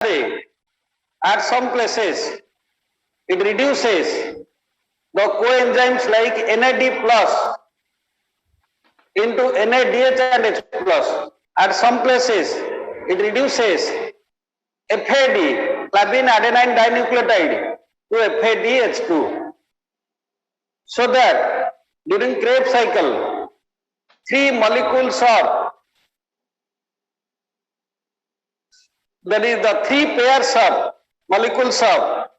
at some places it reduces the coenzymes like NAD plus into NADH and H plus. At some places it reduces FAD, flavin adenine dinucleotide, to FADH2. So that during Krebs cycle, 3 molecules of, that is the 3 pairs of molecules of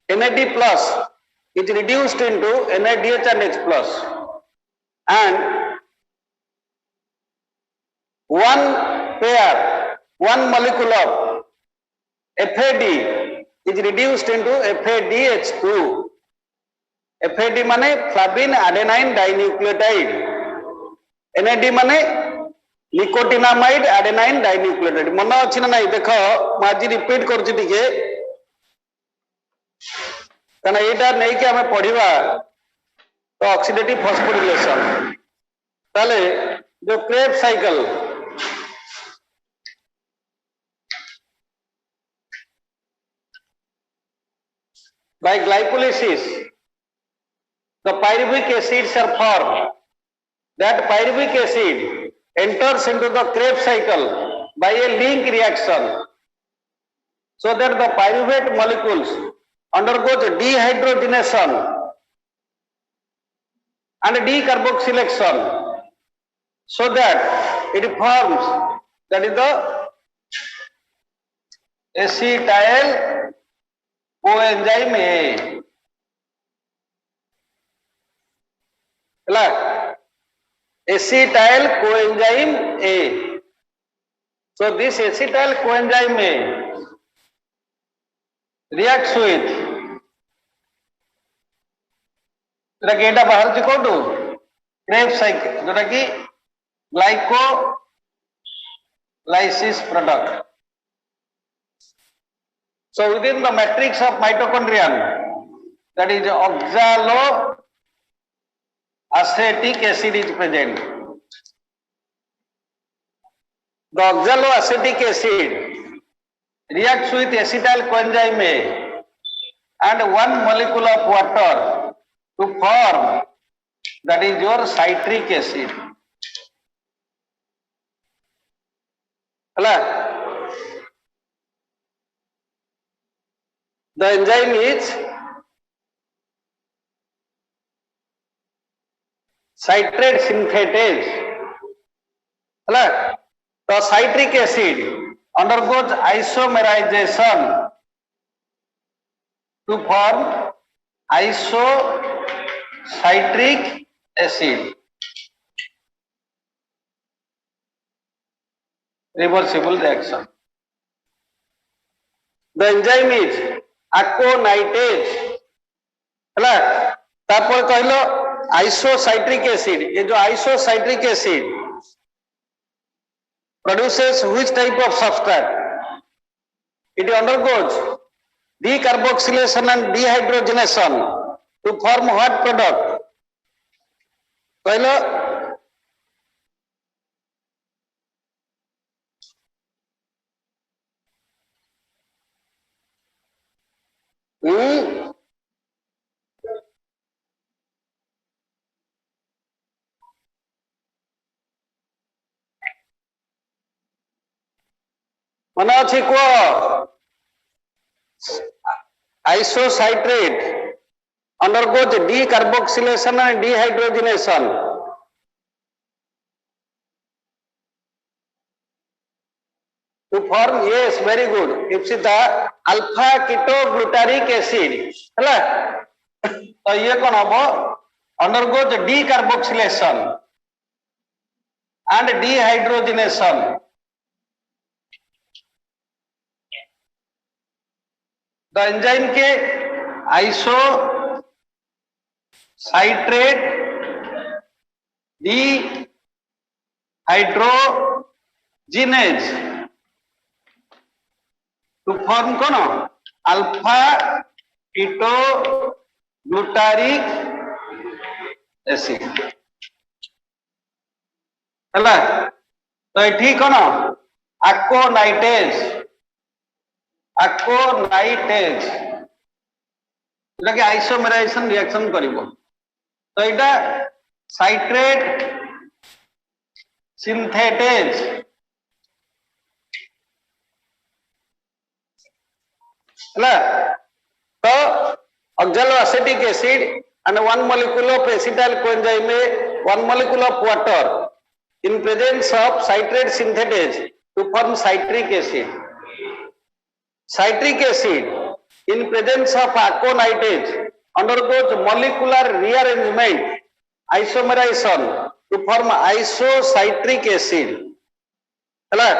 NAD plus is reduced into NADH and H plus, and one molecule of FAD is reduced into FADH2. FAD माने फ्लाविन adenine dinucleotide, NAD माने nicotinamide adenine dinucleotide. मन अच्छी ना नहीं देख मुझे repeat करुच्ची टिके कहना यहाँ नहीं कि आम पढ़ा तो ऑक्सीडेटिव फॉस्फोरिलेशन ताले जो Krebs cycle by glycolysis the pyruvic acids are formed. That pyruvic acid enters into the Krebs cycle by a link reaction, so that the pyruvate molecules undergoes dehydrogenation and decarboxylation, so that it forms, that is the acetyl coenzyme A. Acetyl coenzyme A. So this acetyl coenzyme A reacts with जोटा बाहर कौटू Krebs cycle जोटा कि glycolysis product. So within the matrix of mitochondrion, that is oxaloacetic acid is present. The oxaloacetic acid reacts with acetyl coenzyme A and one molecule of water to form, that is your citric acid. The enzyme is citrate synthetase. The citric acid undergoes isomerization to form isocitric acid. Reversible reaction. The enzyme is aconitase. तापर कहलो आइसोसाइट्रिक acid. ये जो आइसोसाइट्रिक acid produces which type of substrate? It undergoes decarboxylation and dehydrogenation to form what product? कहलो मन अच्छी कह आइसोसाइट्रेट undergoes decarboxylation and dehydrogenation to form, yes, very good, Ipsita alpha ketoglutaric acid है. तो ये कौन हम undergoes decarboxylation and dehydrogenation. The enzyme के आइसोसाइट्रेट dehydrogenase to form कौन अल्फा कीटोग्लूटारिक एसिड है. तो ये कौन aconitase aconaitase जोटा कि आइसोमेराइजेशन रिएक्शन करिवो तो एटा साइट्रेट सिंथेटेज हला तो oxaloacetic acid and one molecule of acetyl coenzyme one molecule of water in presence of citrate synthetase to form citric acid. Citric acid in presence of aconitrate undergoes molecular rearrangement isomerization to form isocitric acid. हला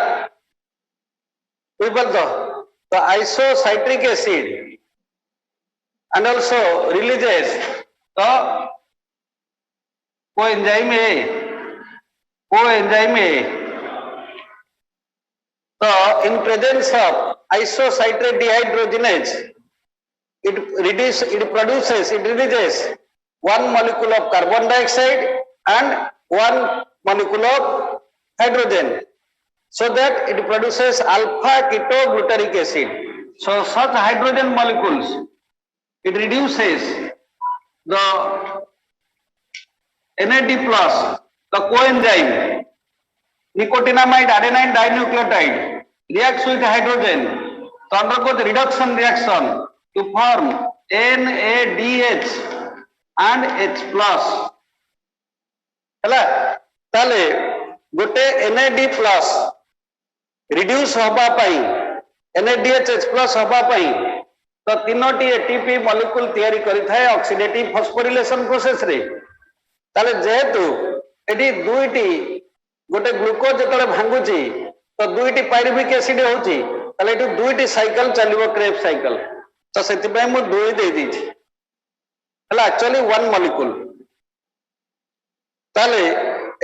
तो isocitric acid and also releases the coenzyme A. So in presence of isocitrate dehydrogenase, it releases one molecule of carbon dioxide and one molecule of hydrogen, so that it produces alpha ketoglutaric acid. So such hydrogen molecules, it reduces the NAD plus, the coenzyme nicotinamide adenine dinucleotide reacts with hydrogen to undergo the reduction reaction to form NADH and H plus. हला ताले गोटे NAD plus reduce होबा पाई NADH H plus होबा पाई तो तीनोटी ATP molecule तैयारी करि थाए oxidative phosphorylation process रे ताले जेहेतु एटी दुईटी गोटे ग्लूकोज जतले भांगुची तो दुईटी पायरुविक एसिड होची ताले एटी दुईटी साइकिल चलिबो क्रेब्स साइकिल तो सेति पय मु दुई दे दी छी हला एक्चुअली वन मॉलिक्यूल ताले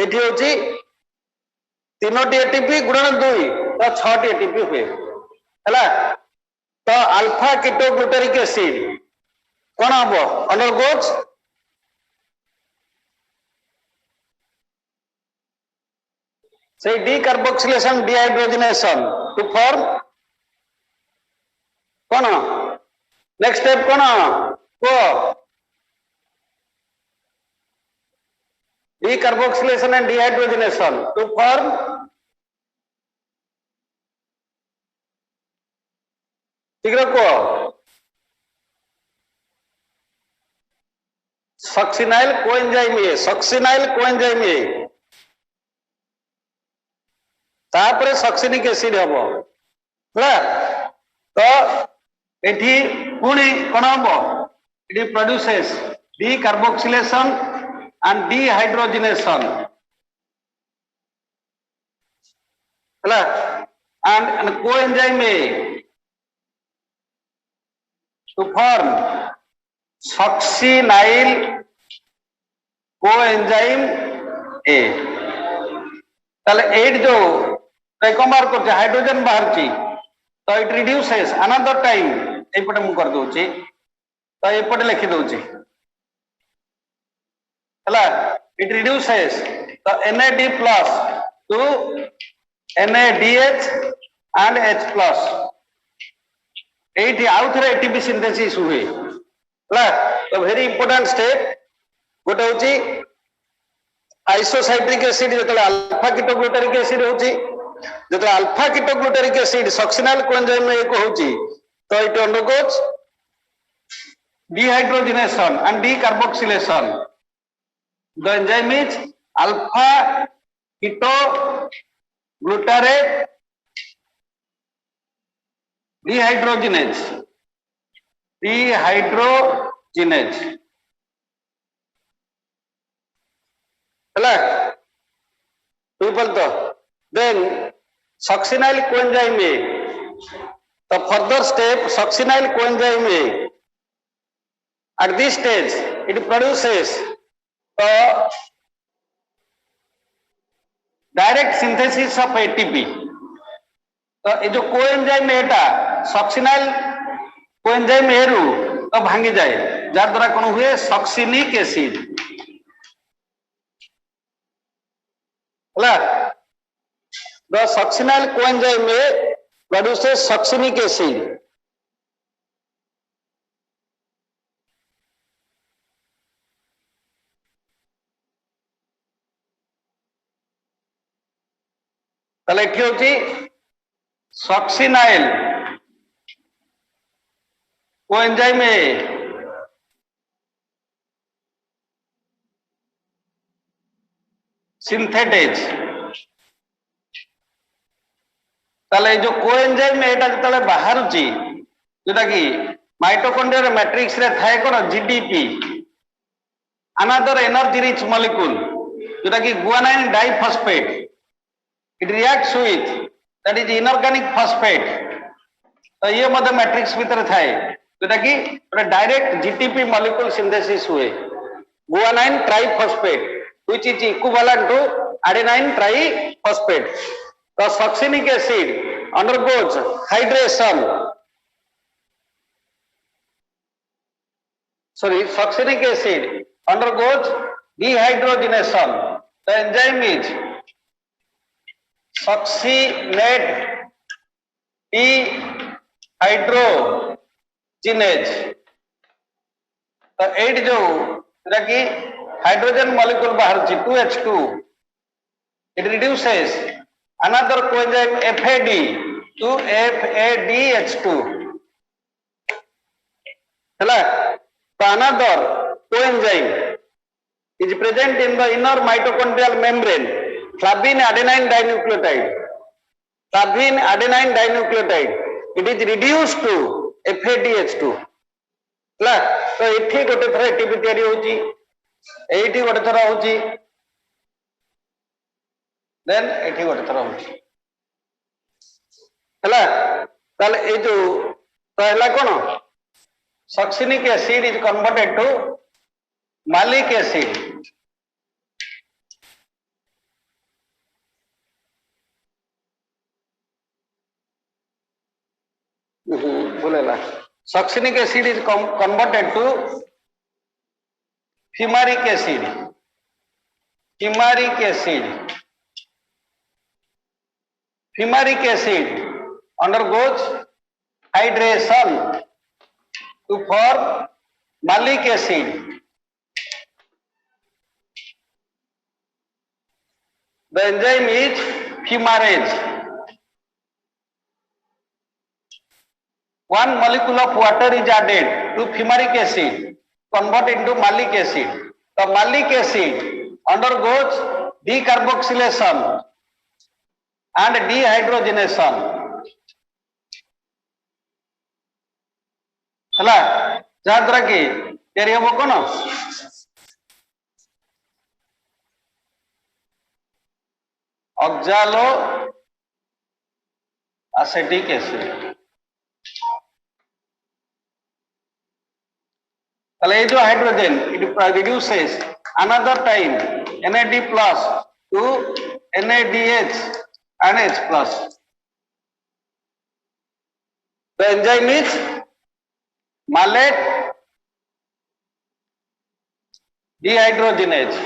एटी होची तीनोटी एटीपी गुणन दुई तो 6 टी एटीपी हुए हला तो अल्फा कीटोग्लूटारिक एसिड कौन हबो अंडरगोज से डीकार्बोक्सिलेशन डिहाइड्रोजनेशन टू फॉर्म कौन नेक्स्ट स्टेप कौन को decarboxylation and dehydrogenation to form शीघ्र को सक्सिनाइल कोएंजाइम ए तापरे सक्सिनिक एसिड हबो हला तो एठी पुणी कोन हबो it produces decarboxylation and dehydrogenation हला and coenzyme A to form succinyl coenzyme A ताले 8 जो टेकोमार को हाइड्रोजन बाहर ची तो इट रिड्यूसेस अनदर टाइम एपटे मु कर दोची तो एपटे लिखि दोची हला इट रिड्यूसेस तो NAD plus to NADH and H plus eighty आउ थरे एटीपी सिंथेसिस हुए हला तो वेरी इंपोर्टेंट स्टेप गोटे होची आइसोसाइट्रिक एसिड जतले अल्फा कीटोग्लूटारिक एसिड होची जतले alpha ketoglutaric acid succinyl coenzyme में एक होची तो it undergoes dehydrogenation and decarboxylation the enzyme is alpha ketoglutarate dehydrogenase हला people तो then succinyl coenzyme A the further step succinyl coenzyme A at this stage it produces a direct synthesis of ATP तो ये जो coenzyme एटा succinyl coenzyme एरु तो भांगी जाए jar द्वारा कोन हुए सक्सिनिक एसिड हला the succinyl coenzyme A produces succinic acid ताले एठी होची सक्सिनाइल कोएंजाइम ए सिंथेटेज ताले जो कोएंजाइम एटा जतले बाहरुची जोटा कि माइटोकॉन्ड्रिया मैट्रिक्स रे थाए कोन GDP another energy rich molecule जोटा कि guanine diphosphate it reacts with that is inorganic phosphate तो ये मध्य मैट्रिक्स भीतर थाए जोटा कि डायरेक्ट जीटीपी मॉलिक्यूल सिंथेसिस हुए guanine triphosphate which is equivalent to adenine triphosphate. The succinic acid undergoes hydration. Succinic acid undergoes dehydrogenation. The enzyme is succinate dehydrogenase. तो 8 जो कि हाइड्रोजन मॉलिक्यूल बाहर 2H2 it reduces another coenzyme FAD to FADH2 hela so another coenzyme is present in the inner mitochondrial membrane flavin adenine dinucleotide it is reduced to FADH2 hela तो एठी गोटे थरा ATP तयारी होची एठी गोटे थरा होची देन एठी गोटे थरा होची हला ताले ए जो पहला कोन succinic acid is converted to malic acid बोलेला succinic acid is converted to fumaric acid. Fumaric acid undergoes hydration to form malic acid. The enzyme is fumarase. One molecule of water is added to fumaric acid, converted into malic acid. The malic acid undergoes decarboxylation and dehydrogenation. हला जहाँ द्वारा कि तेरी हम कौन oxalo acetic acid ताले जो hydrogen it reduces another time NAD plus to NADH and H plus. The enzyme is malate dehydrogenase.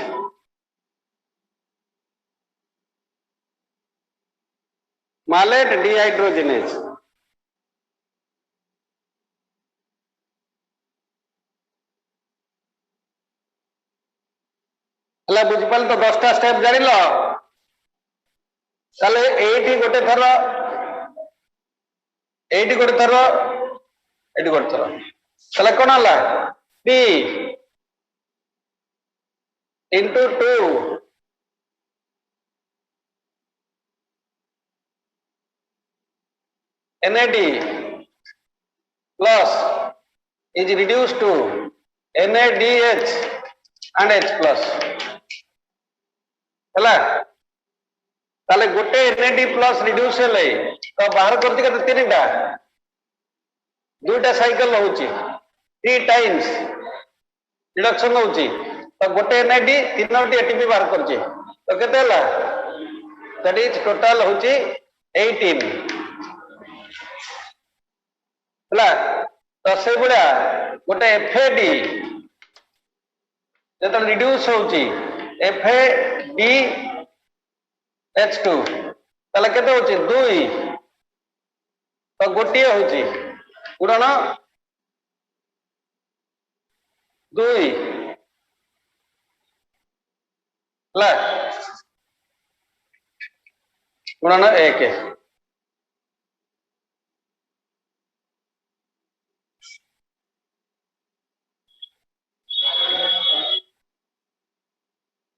Malate dehydrogenase. हला बुझिपाल तो 10टा स्टेप जानिल ताले एठी गोटे थर ताले कोन हला D into 2 NAD plus is reduced to NADH and H plus. हला ताले गोटे NAD प्लस रिड्यूस हेले तो बाहर करती के तीनटा दुईटा साइकिल होची 3 टाइम्स रिडक्शन होची तो गोटे NAD तीनोटी एटीपी बाहर करची तो केते हला दैट इज टोटल होची 18 हला तो से बुढ़ा गोटे FAD जब रिड्यूस होची FADH2 ताले केते होची 2 तो गोटे होची गुणन 2 ला गुणन 1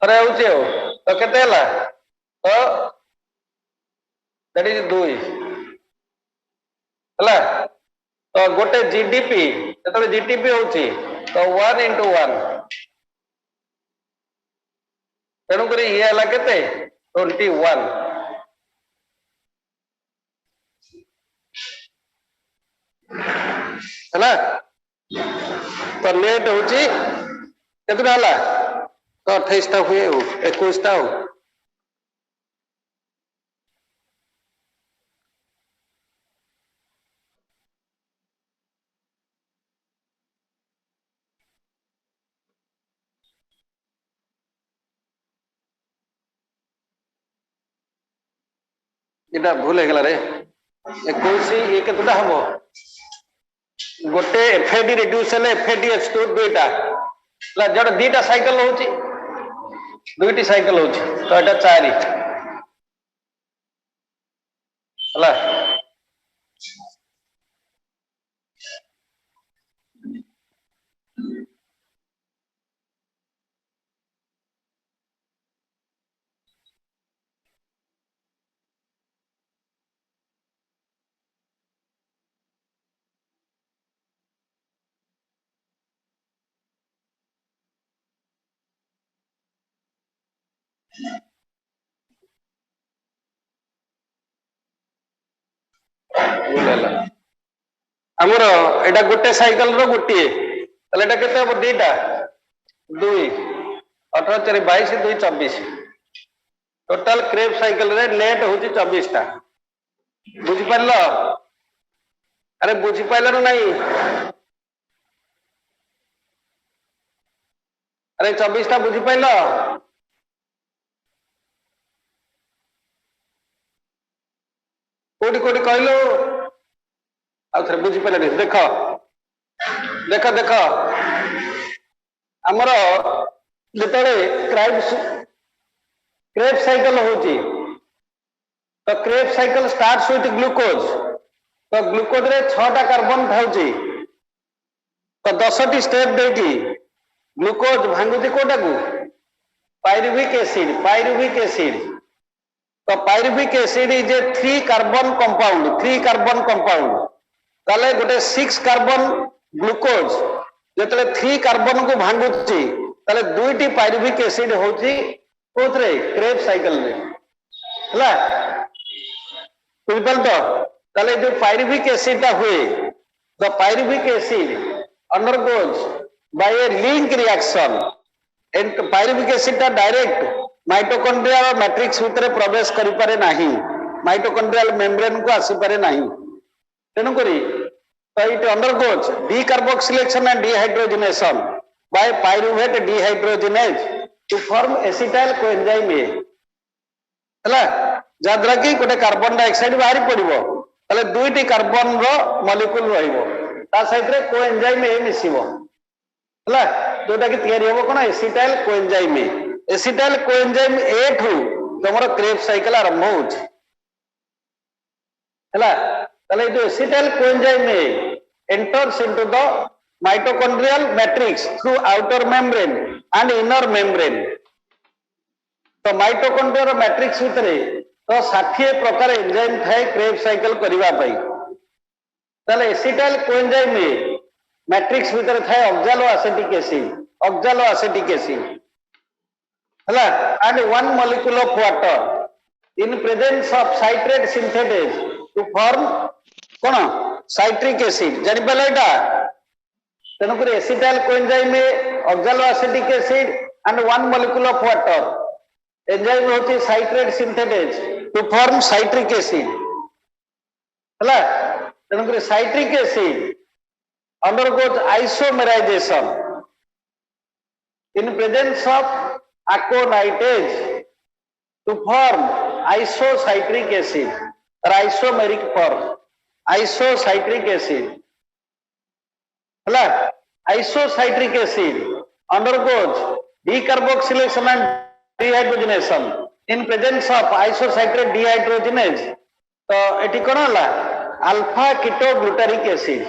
थरे होचे हो तो केते हला तो दैट इज 2 हला तो गोटे जीडीपी जतले जीडीपी होची तो 1 into 1 तेणु करी ये हला केते 21 हला तो नेट होची केते हला तो 28 टा हुए हो 21 टा हो इटा भूल है गला रे 21 ये केतटा हबो गोटे एफएडी रिड्यूस हेले एफएडी एक्सक्लूड दुईटा ला जड़ दीटा साइकिल होची दुईटी साइकिल होची तो एटा 4 हला हमर एटा गोटे साइकिल रो गोटे तले एटा केते हो दीटा 2 18 4 22 2 24 टोटल क्रेप साइकिल रे लेट होची 24 टा बुझि परलो अरे बुझि पाइलो नहीं अरे 24 टा बुझि पाइलो कोडी कोडी कहलो आउथरे बुझि पाइलो नहीं देखो देखो देखो हमर जेतले क्रेप साइकिल होची तो Krebs cycle starts with glucose तो ग्लूकोज रे 6 टा कार्बन थाउची तो 10 टी स्टेप देकी ग्लूकोज भांगुची कोटा को पायरुविक एसिड तो pyruvic acid is a 3 carbon compound ताले गोटे 6 कार्बन ग्लूकोज जेतले 3 कार्बन को भांगुची ताले दुईटी पायरुविक एसिड होची कोथरे क्रेप साइकिल रे हला बुझिपाल तो ताले जो पायरुविक एसिड ता हुए the pyruvic acid undergoes by a link reaction and pyruvic acid ता डायरेक्ट माइटोकॉन्ड्रियल मैट्रिक्स भितर प्रवेश करि पारे नाही माइटोकॉन्ड्रियल मेम्ब्रेन को आसी पारे नाही तेनु करी तो it undergoes decarboxylation and dehydrogenation by pyruvate dehydrogenase to form acetyl coenzyme A हला जाद्रा की गोटे कार्बन डाइऑक्साइड बाहरी पड़िबो तले दुईटी कार्बन रो मॉलिक्यूल रहिबो ता सहित रे कोएंजाइम ए मिसिबो हला जोटा की तयारी होबो कोन एसिटाइल कोएंजाइम ए ठू तमरो क्रेप साइकिल आरंभ होछ हला तले जो acetyl coenzyme A enters into the mitochondrial matrix through outer membrane and inner membrane तो माइटोकॉन्ड्रियल मैट्रिक्स भितर तो 60 प्रकार एंजाइम थाए क्रेप साइकिल करबा पई ताले एसिटाइल कोएंजाइम में मैट्रिक्स भितर थाए ऑक्सालो एसिटिक एसिड हला and one molecule of water in presence of citrate synthetase to form कोन साइट्रिक एसिड जानि पले एटा तेनु कर एसिटाइल कोएंजाइम में oxaloacetic acid and one molecule of water enzyme होती citrate synthetase to form citric acid हला तेनु कर citric acid undergoes isomerisation in presence of aconitage to form isocytric acid or isomeric form isocytric acid hela isocytric acid undergoes decarboxylation and dehydrogenation in presence of isocitrate dehydrogenase तो एटी कौन है alpha ketoglutaric acid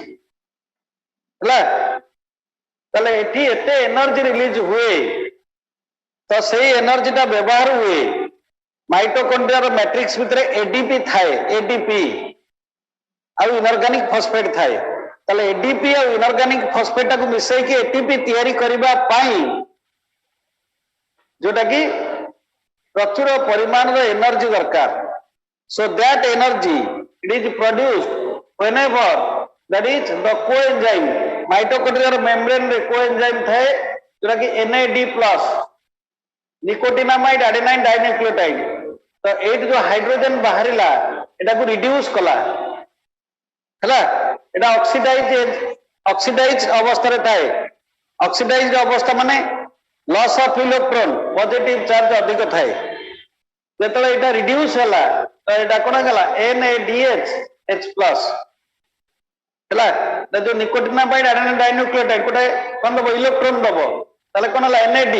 है ताले eighty एते energy release हुए तो सही एनर्जी टा व्यवहार हुए माइटोकॉन्ड्रिया मैट्रिक्स भितर एडीपी थाए एडीपी आ इनऑर्गेनिक फॉस्फेट थाए ताले एडीपी आ इनऑर्गेनिक फॉस्फेट को मिसई के एटीपी तैयारी करबा पाई जोटा कि प्रचुर परिमाण रो एनर्जी दरकार so that energy it is produced whenever that is the coenzyme mitochondria रो मेम्ब्रेन रे कोएंजाइम थाए जोटा कि NAD+ निकोटिनामाइड एडेनाइन डाइन्यूक्लियोटाइड तो एट जो हाइड्रोजन बाहरिला एटा को रिड्यूस कला हला एटा ऑक्सीडाइज अवस्था रे थाए ऑक्सीडाइज अवस्था माने loss of electron positive charge अधिक थाए जेतले एटा रिड्यूस होला तो एटा कोन गला NADH+ हला जो निकोटिनामाइड एडेनाइन डाइन्यूक्लियोटाइड कोटे कोन दबो इलेक्ट्रॉन दबो ताले कोन होला NAD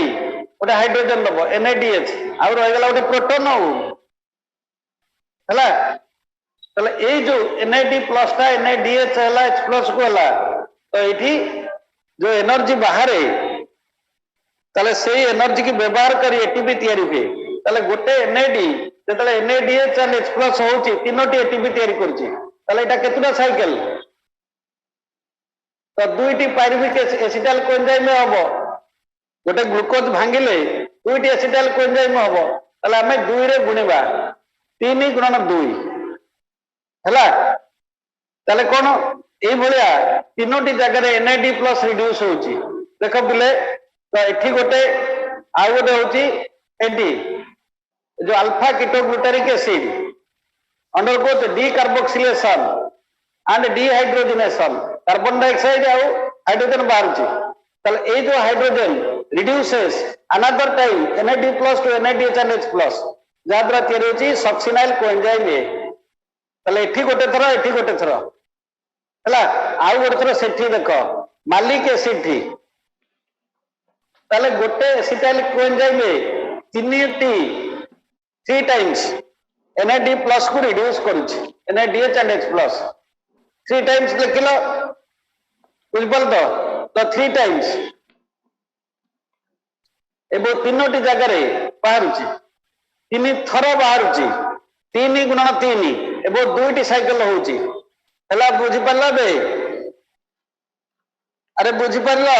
गोटे हाइड्रोजन दबो NADH आ रही गला गोटे प्रोटॉन हला तले ए जो NAD+ ता NADH हला H+ को हला तो एठी जो एनर्जी बाहरे तले सेही एनर्जी की व्यवहार करी एटीपी तैयारी हुए तले गोटे NAD जेतले NADH एंड H+ होउची तीनोटी एटीपी तैयारी करची तले एटा केतुटा साइकिल तो दुईटी पायरुविक एसिटाइल कोएंजाइम हबो गोटे ग्लूकोज भांगिले दुईटी एसिटाइल कोएंजाइम हबो तले हमें 2 रे गुणिबा 3 गुणन 2 हला तले कोन ए भलिया तीनोटी जगह रे NAD+ रिड्यूस होउची देखो बिले तो एठी गोटे आ गोटे होउची एडी जो alpha ketoglutaric acid undergoes decarboxylation and dehydrogenation carbon dioxide आ हाइड्रोजन बाहरची तले ए जो hydrogen reduces another time NAD+ to NADH and H+ जाद्रा तैयारी होची सक्सिनाइल कोएंजाइम ए तले एठी गोटे थरो हला आ गोटे थरो सेठी देखो मालिक एसिड थी तले गोटे एसिटाइल कोएंजाइम ए 3 टाइम्स NAD+ को रिड्यूस करूची NADH and H+ 3 टाइम्स लिखिलो बुझबल तो 3 टाइम्स एबो तीनोटी जगह रे बाहरुची 3 थर बाहरुची 3 गुणन 3 एबो दुईटी साइकिल होउची हला बुझी परला बे अरे बुझी परला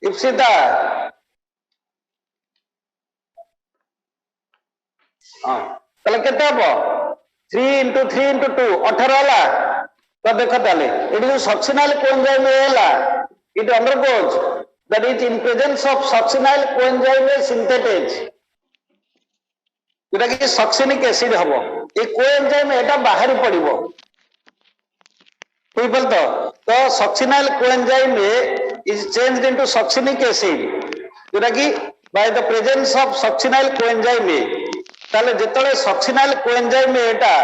इप्सिता हां तले केते हबो 3 * 3 * 2 18 होला तो देखो ताले एडी जो सक्सिनाइल कोएंजाइम होला it undergoes that is in presence of succinyl coenzyme synthetase जोटा कि सक्सिनिक एसिड हबो ए कोएंजाइम एटा बाहर पड़िबो बुझबल तो succinyl coenzyme is changed into succinic acid जोटा कि by the presence of succinyl coenzyme ताले जेतले सक्सिनाइल कोएंजाइम एटा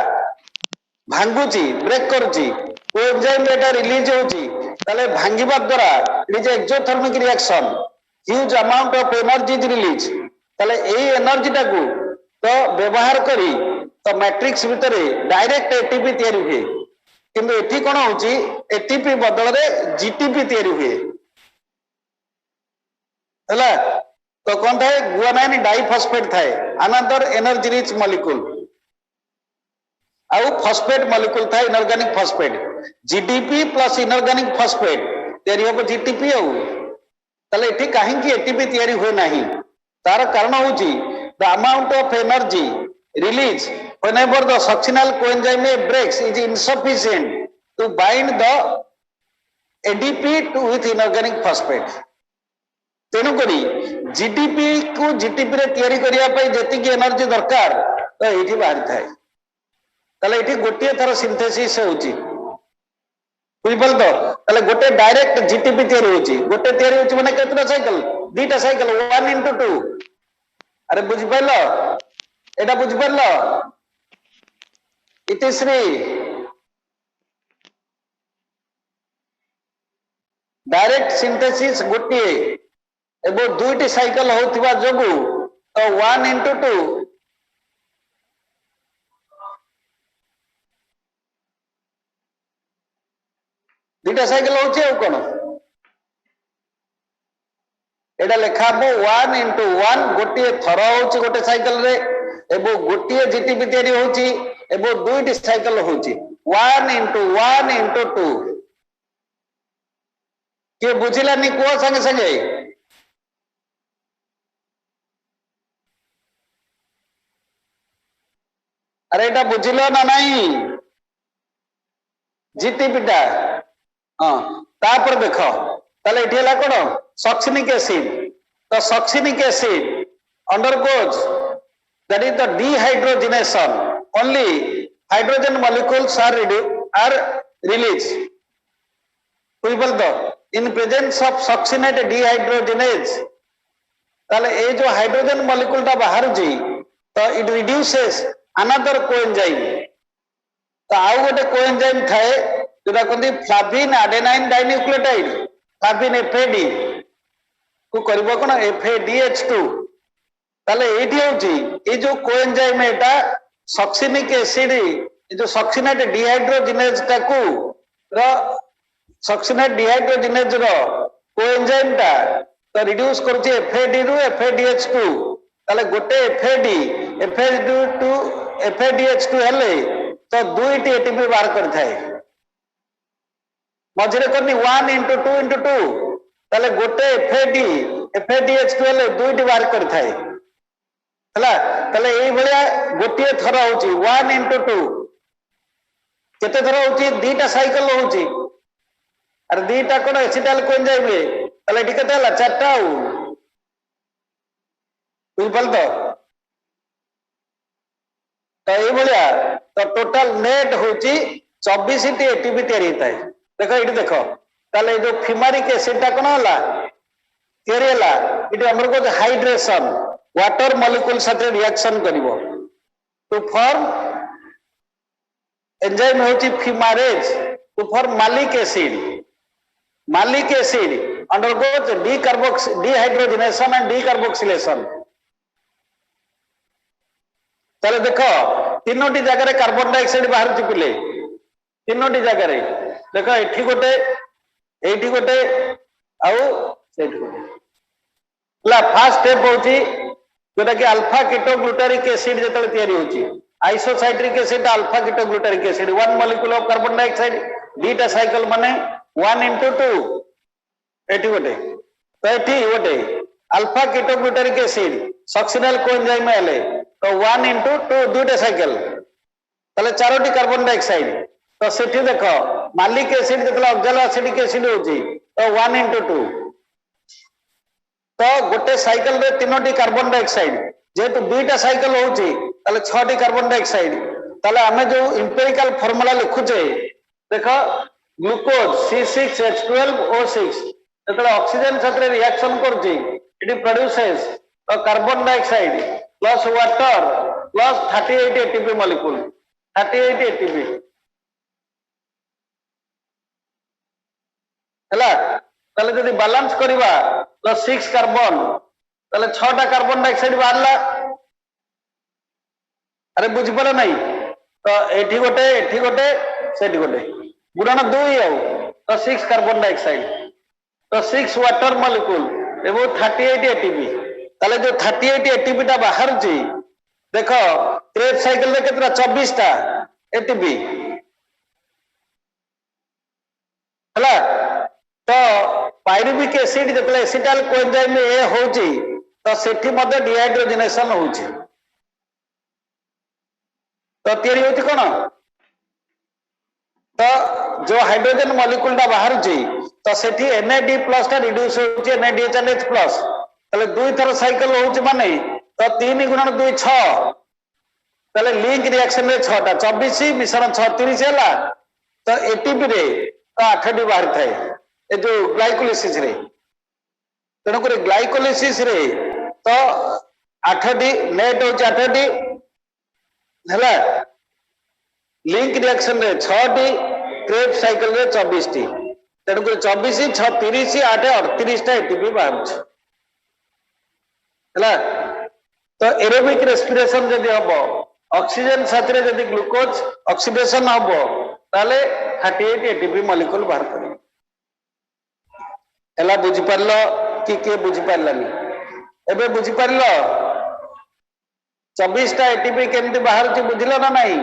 भांगुची ब्रेक करची कोएंजाइम एटा रिलीज होची ताले भांगिबा द्वारा it is exothermic reaction huge amount of energy is release ताले एई एनर्जी टाकू तो व्यवहार करी तो मैट्रिक्स भितरे डायरेक्ट एटीपी तैयारी हुए किंतु एठी कोन होची एटीपी बदल रे जीटीपी तैयारी हुए हला तो कोन थाए गुआनाइन डाइफॉस्फेट थाए अनदर एनर्जी रिच मॉलिक्यूल आउ फॉस्फेट मॉलिक्यूल था inorganic phosphate GDP plus inorganic phosphate तैयारी हो जीटीपी आउ तले एठी काहे की एटीपी तैयारी होय नाही तार कारण होची the amount of energy release whenever the succinyl coenzyme breaks is insufficient to bind the ADP to with inorganic phosphate तेनु करी जीडीपी को जीटीपी रे तैयारी करिया पई जति की एनर्जी दरकार तो एठी बाहर थाए ताले एठी गोटिए थर सिंथेसिस होची बुझबल तो गोटे डायरेक्ट जीटीपी तैयारी होची गोटे तैयारी होची माने केतना साइकिल दुईटा साइकिल 1 * 2 अरे बुझ पाइलो एटा बुझ पाइलो इतिश्री डायरेक्ट सिंथेसिस गोटे एवं दुईटी साइकिल होतिबा जोगु तो 1 into 2 दुईटा साइकिल होची आ कोन एटा लेखा हबो 1 into 1 गोटे थर होची गोटे साइकिल रे एवं गोटे जीटीपी तैयारी होची एवं दुईटी साइकिल होची 1 into 1 into 2 के बुझिलानी को संगे संगे अरे एटा बुझिलो ना नहीं जीटीपीटा हाँ तापर देखो ताले एठी हला कोन सक्सिनिक एसिड तो succinic acid undergoes that is the dehydrogenation only hydrogen molecules are released people the in presence of succinate dehydrogenase ताले ए जो हाइड्रोजन मॉलिक्यूल टा बाहर जी तो इट रिड्यूसेस अनदर कोएंजाइम तो आउ गोटे कोएंजाइम थाए जोटा कहते फ्लाविन एडेनाइन डाइन्यूक्लियोटाइड फ्लाविन एफएडी को करबो कोन FADH2 ताले एठी होची ए जो coenzyme Etah succinic acid A जो सक्सिनेट डिहाइड्रोजिनेज टाकू रो सक्सिनेट डिहाइड्रोजिनेज रो कोएंजाइम टा तो रिड्यूस करछि FAD रु FADH2 ताले गोटे FADH2 हेले तो दुईटी एटीपी बाहर कर थाए मझरे करनी 1 into 2 into 2 ताले गोटे FADH2 हेले दुईटी बाहर कर थाए हला ताले एई भलिया गोटे थरा होची 1 into 2 केते थरा होची दीटा साइकिल होची अरे दीटा कोन एसिटाइल कोएंजाइम रे ताले एठी केते हला चारटा बुझल तो ये भलिया तो टोटल नेट होची 24 टी एटीपी तैयारी होता है देखो ये देखो ताले जो फिमारिक एसिड टा कोन हला तैयारी हला इट हमर को हाइड्रेशन वाटर मॉलिक्यूल साथे रिएक्शन करिवो टू फॉर्म एंजाइम होची फिमारेज टू फॉर्म मालिक acid undergoes dehydrogenation and decarboxylation ताले देखो तीनोटी जगह कार्बन डाइऑक्साइड बाहर पिले तीनोटी जगह देखो एठी गोटे आउ सेठी गोटे ला फर्स्ट स्टेप होची जोटा कि अल्फा कीटोग्लूटारिक एसिड जेतले तयारी होची isocitric acid alpha ketoglutaric acid 1 molecule of carbon dioxide दीटा साइकिल माने 1 into 2 एठी गोटे तो एठी गोटे alpha ketoglutaric acid succinyl coenzyme हेले तो 1 into 2 दुईटा साइकिल ताले चारोटी कार्बन डाइऑक्साइड तो सेठी देखो मालिक एसिड जेतले ऑक्सैलो एसिडिक एसिड होची तो 1 into 2 तो गोटे साइकिल रे तीनोटी कार्बन डाइऑक्साइड जेतु दुईटा साइकिल होची ताले 6टी कार्बन डाइऑक्साइड ताले हमें जो एम्पिरिकल फार्मूला लिखुचे देखो ग्लूकोज C6H12O6 जेतले ऑक्सीजन साथे रिएक्शन करची it produces a carbon dioxide plus water plus 38 ATP molecule 38 ATP हला ताले जदी बैलेंस करिवा तो 6 कार्बन ताले 6टा कार्बन डाइऑक्साइड बाहरला अरे बुझ पड़े नहीं तो एठी गोटे सेठी गोटे गुणन 2 आउ तो 6 कार्बन डाइऑक्साइड तो 6 वाटर मॉलिक्यूल एवं 38 एटीपी ताले जो 38 एटीपी टा बाहर जी देखो क्रेब साइकिल रे केतरा 24 टा एटीपी हला तो पायरुविक एसिड जेतले एसिटाइल कोएंजाइम ए होची तो सेठी मध्ये डिहाइड्रोजिनेशन होची तो तयारी होती कोन तो जो हाइड्रोजन मॉलिक्यूल टा बाहर जी तो सेठी NAD+ टा रिड्यूस होची NADHNH+ ताले दुई थर साइकिल होची माने तो 3 × 2 6 ताले लिंक रिएक्शन रे 6 टा 24 मिश्रण 36 हैला तो एटीपी रे तो 8 टी बाहर थाए ए जो ग्लाइकोलिसिस रे तेणु कर ग्लाइकोलिसिस रे तो 8 टी नेट हो 8 टी हैला लिंक रिएक्शन रे 6 टी क्रेब साइकिल रे 24 टी तेणु कर 24 6 30 8 38 टा एटीपी बाहर है तो एरोबिक रेस्पिरेशन जदि हम ऑक्सीजन साथी जदि ग्लूकोज ऑक्सीडेशन हम ताले 38 एटीपी मॉलिक्यूल बाहर कर बुझी पारल कि किए बुझी पारलानी एबे बुझी पारल 24टा एटीपी केमती बाहर ची बुझिल ना नहीं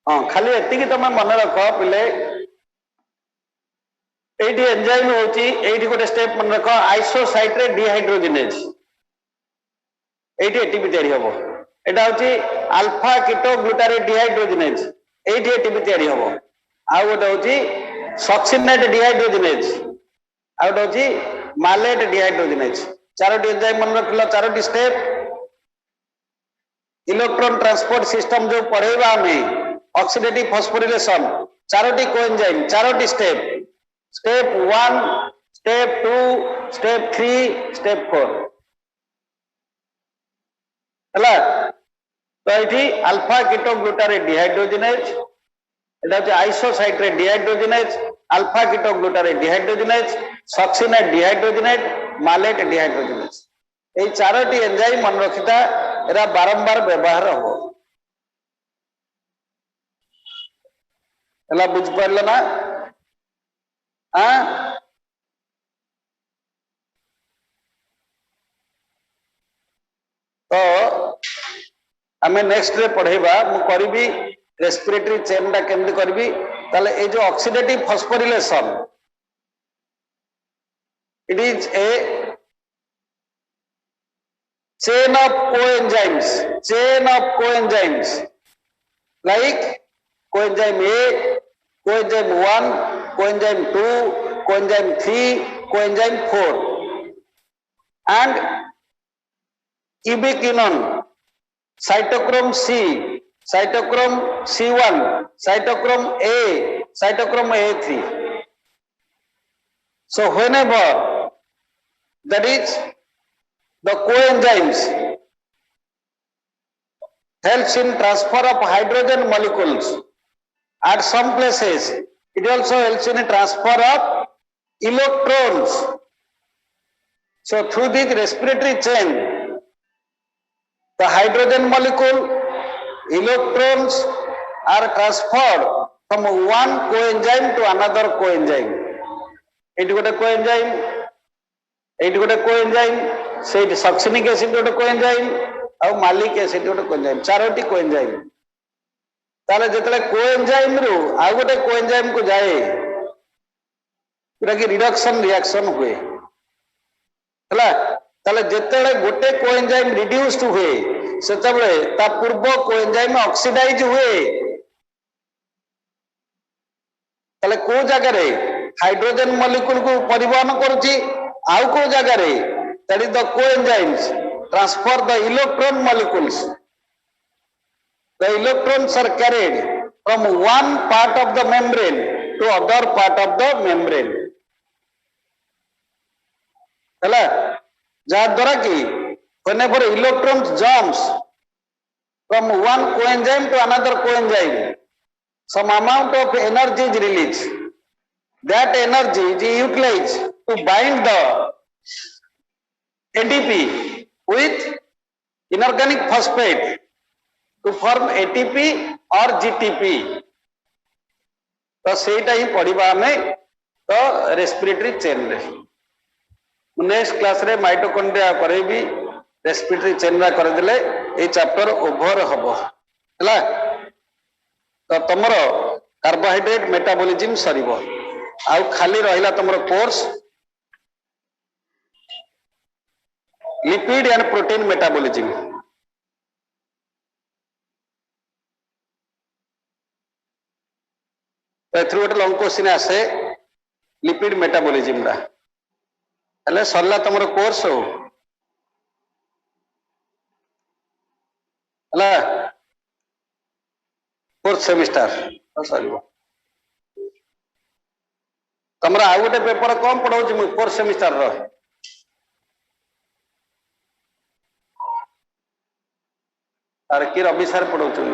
हाँ खाली एतिकी तुम मन रख पिले एटी एंजाइम होची एटी गोटे स्टेप मन रख आइसोसाइट्रेट डिहाइड्रोजिनेज एटी एटीपी तैयारी हबो एटा होची अल्फा कीटो ग्लूटारेट डिहाइड्रोजिनेज एटी एटीपी तैयारी हबो आ गोटे होची सक्सिनेट डिहाइड्रोजिनेज आ गोटे होची मालेट डिहाइड्रोजिनेज चारोटी एंजाइम मन रखिलो चारोटी स्टेप इलेक्ट्रॉन ट्रांसपोर्ट सिस्टम जो पढ़ेबा हमें ऑक्सीडेटिव फॉस्फोरिलेशन चारोटी कोएंजाइम चारोटी step step 1 step 2 step 3 step 4 हला तो ये अल्फा कीटो ग्लूटारेट डिहाइड्रोजिनेज एटा होची isocitrate dehydrogenase alpha keto glutarate dehydrogenase succinate dehydrogenase malate dehydrogenase ये चारोटी एंजाइम मन रखिता एरा बारंबार व्यवहार हो बुझ पार ना तो आम नेक्स्ट रे पढ़ेबा मु करी रेस्पिरेटरी चेन टा केमती करी ताले ए जो oxidative phosphorylation it is a chain of coenzymes like coenzyme A, coenzyme 1, coenzyme 2, coenzyme 3, coenzyme 4 and ubiquinone, cytochrome C, cytochrome C1, cytochrome A, cytochrome A3. So whenever that is the coenzymes helps in transfer of hydrogen molecules at some places, it also helps in transfer of electrons. So through this respiratory chain the hydrogen molecule electrons are transferred from one coenzyme to another coenzyme. It got a coenzyme, it got a coenzyme, say the succinic acid got a coenzyme और मालिक acid गोटे coenzyme Charoti coenzyme ताले जेतले coenzyme रु आ गोटे coenzyme को जाए पूरा की रिडक्शन रिएक्शन हुए हला ताले जेतले गोटे कोएंजाइम रिड्यूस्ड हुए सेतबे ता पूर्व कोएंजाइम ऑक्सीडाइज हुए ताले को जगह रे हाइड्रोजन मॉलिक्यूल को परिवहन करूची आउ को जगह रे that is the coenzymes transfer the electron molecules. The electrons are carried from one part of the membrane to other part of the membrane. हला जहाँ द्वारा कि whenever electrons jumps from one coenzyme to another coenzyme, some amount of energy is released. That energy is utilized to bind the ATP with inorganic phosphate to form ATP or GTP. तो सेटा ही पढ़िबा हमें तो respiratory chain रे next class रे mitochondria करेबी respiratory chain रा कर देले ए chapter over हबो हला तो तमरो कार्बोहाइड्रेट मेटाबॉलिज्म सरीबो आउ खाली रहिला तमरो course lipid and protein metabolism तो गोटे लंग क्वेश्चन आसे लिपिड मेटाबॉलिज्म रा हेले सरला तमरो कोर्स हो हला फोर्थ सेमिस्टर सरीबो तमरा आ गोटे पेपर कम पढाउची मु फोर्थ सेमिस्टर रो आर की रवि सर पढ़ाउछन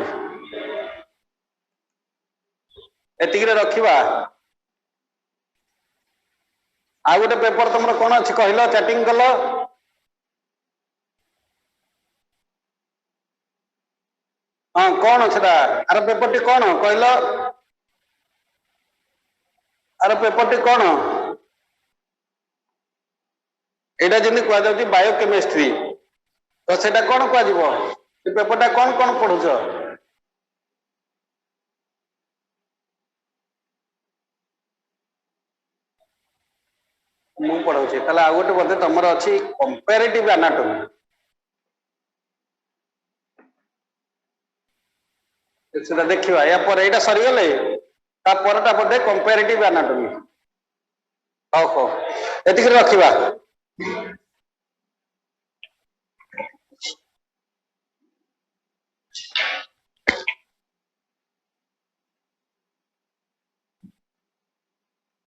एतिक रखा आ गोटे पेपर तुम कौन अच्छी कहल चैटिंग कल हाँ कौन सेटा आर पेपर टी कौन कहल आर पेपर टी कौन एटा जमी कह बायोकेमिस्ट्री तो सेटा कौन कह पेपर टा कौन पढ़ुच मु पढ़ाऊँ ताले आ गोटे बोधे तुम अच्छी कंपेरेटिव एनाटॉमी सेटा देखा या पर एटा सरीगले तापरटा बोधे कंपेरेटिव एनाटॉमी हौ हौ एतिक रखिबा।